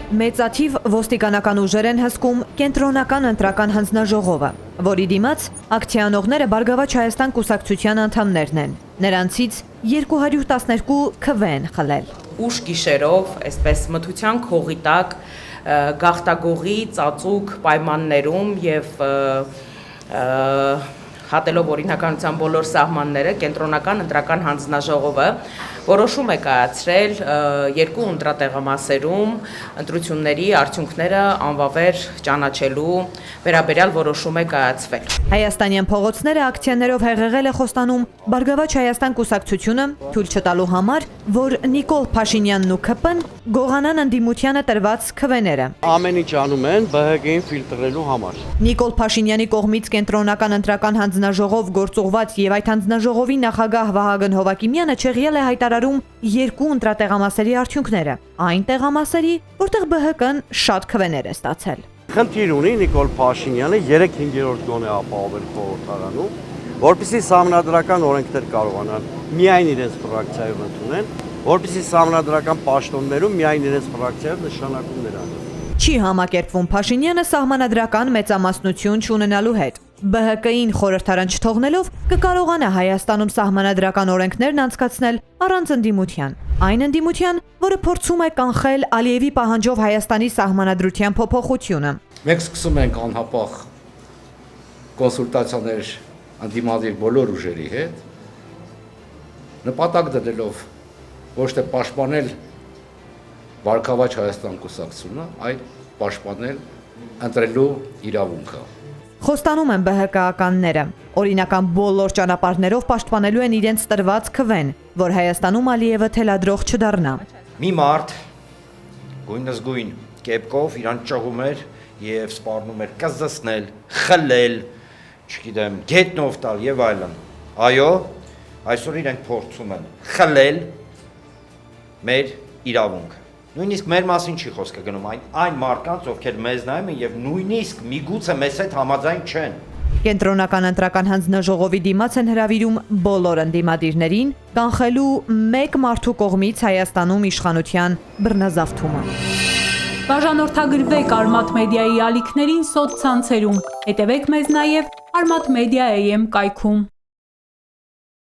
Մեծաթիվ ոստիկանական ուժեր են հսկում կենտրոնական ընտրական հանձնաժողովը, որի դիմաց ակցիանողները Բարգավաճ Հայաստան կուսակցության անդամներն են։ Նրանցից 212 քվ են խլել։ Ուշ գիշերով, այսպես մթության քողի տակ, գաղտագողի ծածուկ պայմաններում եւ հատելով օրինականության բոլոր սահմանները, կենտրոնական ընտրական հանձնաժողովը որոշում է կայացրել երկու ընտրատեղամասերում ընտրությունների արդյունքները անվավեր ճանաչելու վերաբերյալ որոշում է կայացվել։ Հայաստանյան փողոցները ակցիաներով հեղեղել է խոստանում Բարգավաճ Հայաստան կուսակցությունը, թույլ չտալու համար, որ Նիկոլ Փաշինյանն ու ՔՊ-ն գողանան ընդդիմությանը տրված քվեները։ Ամեն ինչ անում են ԲՀԿ-ին ֆիլտրելու համար։ Նիկոլ Փաշինյանի կողմից կենտրոնական ընտրական հանձնաժողով գործուղված եւ այդ հանձնաժողովի նախագահ Վահագն Հովակիմյանը չեղյալ է հայտարարում երկու ընտրատեղամասերի արդյունքները, այն տեղամասերի, որտեղ ԲՀԿ-ն շատ քվեներ է ստացել։ Խնդիր ունի Նիկոլ Փաշինյանը 3/5 գոնե ապահովել խորհրդարանում, որպեսզի սահմանադրական օրենքներ կարողանան միայն իրենց ֆրակցիայով ընդունեն, որպեսզի սահմանադրական պաշտոններում միայն իրենց ֆրակցիայով նշանակումներ անեն։ Չի համակերպվում Փաշինյանը սահմանադրական մեծամասնություն չունենալու հետ։ ԲՀԿ-ին խորհրդարան չթողնելով կկարողանա Հայաստանում սահմանադրական օրենքներն անցկացնել առանց ընդդիմության։ Այն ընդդիմության, որը փորձում է կանխել Ալիևի պահանջով Հայաստանի սահմանադրության փոփոխությունը։ Մենք սկսում ենք անհապաղ կոնսուլտացիաներ ընդդիմադիր բոլոր ուժերի հետ, նպատակ դնելով ոչ թե պաշտպանել Բարգավաճ Հայաստան կուսակցությունը, այլ պաշտպանել ընտրելու իրավունքը։ Խոստանում են ԲՀԿ-ականները, օրինական բոլոր ճանապարհներով պաշտպանելու են իրենց տրված քվեն, որ Հայաստանում Ալիևը թելադրող չդառնա։ Մի մարդ գույնս գույն կեպկով իրան ճղում էր եւ սպառնում էր կզզնել, խլել, չգիտեմ, գետնով տալ եւ այլն։ Այո, այսօր իրենք փորձում են խլել մեր իրավունքը։ Նույնիսկ մեր մասին չի խոսքը գնում, այն մարդկանց, ովքեր մեզ նայում են եւ նույնիսկ միգուցե մեզ հետ համաձայն չեն։ Կենտրոնական ընտրական հանձնաժողովի դիմաց են հրավիրում բոլոր ընդդիմադիրներին կանխելու մեկ մարդու կողմից Հայաստանում իշխանության բռնազավթումը։ Բաժանորդագրվեք Արմաթ մեդիայի ալիքներին սոցցանցերում, հետևեք մեզ նաև Armat Media AM կայքում։